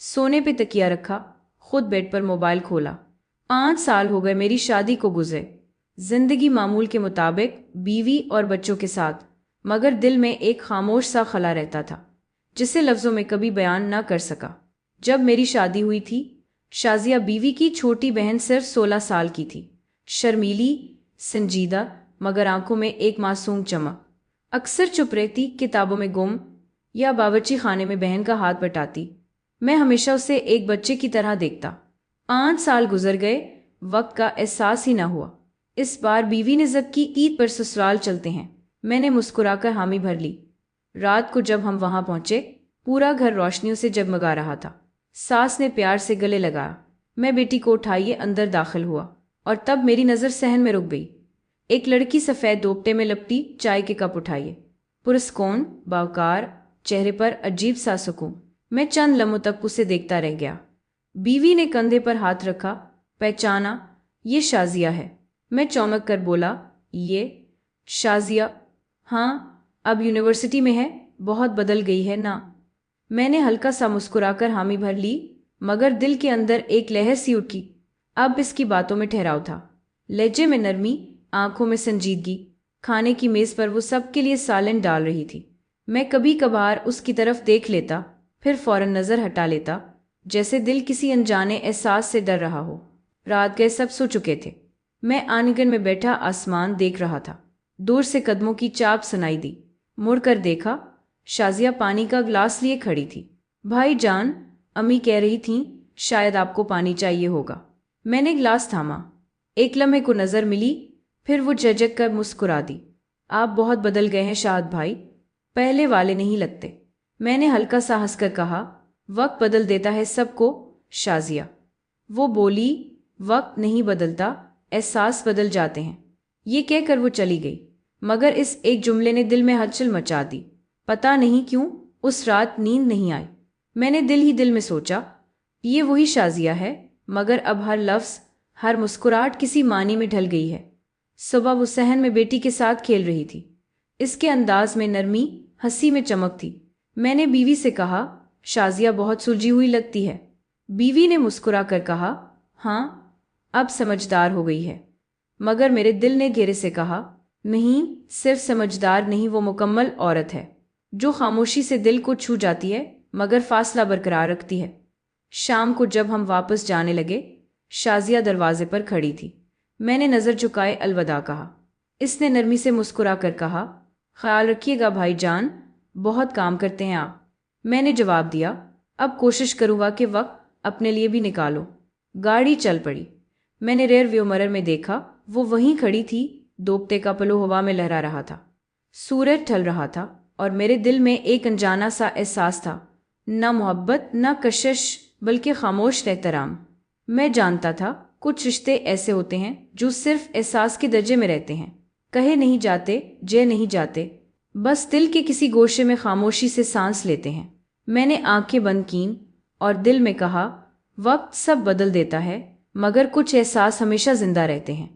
सोने पे तकिया रखा, खुद बेड पर मोबाइल खोला। 5 साल हो गए मेरी शादी को गुजरे। जिंदगी मामूल के मुताबिक, बीवी और बच्चों के साथ, मगर दिल में एक खामोश सा खला रहता था जिसे लफ्जों में कभी बयान ना कर सका। जब मेरी शादी हुई थी, शाजिया बीवी की छोटी बहन सिर्फ 16 साल की थी। शर्मीली, संजीदा, मगर आंखों में एक मासूम चमक। अक्सर चुप रहती, किताबों में गुम, या बावर्ची खाने में बहन का हाथ बटाती। मैं हमेशा उसे एक बच्चे की तरह देखता। 5 साल गुजर गए, वक्त का एहसास ही ना हुआ। इस बार बीवी ने जब की ईद पर ससुराल चलते हैं, मैंने मुस्कुराकर हामी भर ली। रात को जब हम वहां पहुंचे, पूरा घर रोशनियों से जगमगा रहा था। सास ने प्यार से गले लगाया। मैं बेटी को उठाइए अंदर दाखिल हुआ, और तब मेरी नज़र सहन में रुक गई। एक लड़की सफ़ेद दोपटे में लपटी चाय के कप उठाइए, पुरस्कौन, बावकार, चेहरे पर अजीब सा सुकून। मैं चंद लम्हों तक उसे देखता रह गया। बीवी ने कंधे पर हाथ रखा, पहचाना, ये शाजिया है। मैं चौंक कर बोला, ये शाजिया? हाँ, अब यूनिवर्सिटी में है, बहुत बदल गई है ना। मैंने हल्का सा मुस्कुराकर हामी भर ली, मगर दिल के अंदर एक लहर सी उठी। अब इसकी बातों में ठहराव था, लहजे में नरमी, आंखों में संजीदगी। खाने की मेज पर वो सबके लिए सालन डाल रही थी। मैं कभी कभार उसकी तरफ देख लेता, फिर फौरन नजर हटा लेता, जैसे दिल किसी अनजाने एहसास से डर रहा हो। रात गए, सब सो चुके थे। मैं आंगन में बैठा आसमान देख रहा था। दूर से कदमों की चाप सुनाई दी। मुड़कर देखा, शाजिया पानी का गिलास लिए खड़ी थी। भाई जान, अम्मी कह रही थीं, शायद आपको पानी चाहिए होगा। मैंने गिलास थामा। एक लम्हे को नजर मिली, फिर वो झिझक कर मुस्कुरा दी। आप बहुत बदल गए हैं शाहद भाई, पहले वाले नहीं लगते। मैंने हल्का सा हंसकर कहा, वक्त बदल देता है सबको शाजिया। वो बोली, वक्त नहीं बदलता, एहसास बदल जाते हैं। ये कहकर वो चली गई, मगर इस एक जुमले ने दिल में हलचल मचा दी। पता नहीं क्यों उस रात नींद नहीं आई। मैंने दिल ही दिल में सोचा, ये वही शाजिया है, मगर अब हर लफ्ज़, हर मुस्कुराहट किसी मानी में ढल गई है। सुबह वो सहन में बेटी के साथ खेल रही थी। इसके अंदाज में नरमी, हंसी में चमक थी। मैंने बीवी से कहा, शाजिया बहुत सुलझी हुई लगती है। बीवी ने मुस्कुरा कर कहा, हाँ, अब समझदार हो गई है। मगर मेरे दिल ने घेरे से कहा, नहीं, सिर्फ समझदार नहीं, वो मुकम्मल औरत है, जो खामोशी से दिल को छू जाती है मगर फासला बरकरार रखती है। शाम को जब हम वापस जाने लगे, शाजिया दरवाजे पर खड़ी थी। मैंने नज़र झुकाए अलविदा कहा। इसने नरमी से मुस्कुरा कर कहा, ख्याल रखिएगा भाईजान, बहुत काम करते हैं आप। मैंने जवाब दिया, अब कोशिश करूँगा कि वक्त अपने लिए भी निकालो। गाड़ी चल पड़ी। मैंने रेयर व्यू मिरर में देखा, वो वहीं खड़ी थी, दोपटे का पल्लू हवा में लहरा रहा था। सूरज ढल रहा था और मेरे दिल में एक अनजाना सा एहसास था, न मोहब्बत न कशिश, बल्कि खामोश एहतराम। मैं जानता था कुछ रिश्ते ऐसे होते हैं जो सिर्फ एहसास के दर्जे में रहते हैं, कहे नहीं जाते, जय नहीं जाते, बस दिल के किसी गोशे में खामोशी से सांस लेते हैं। मैंने आंखें बंद कीं और दिल में कहा, वक्त सब बदल देता है, मगर कुछ एहसास हमेशा जिंदा रहते हैं।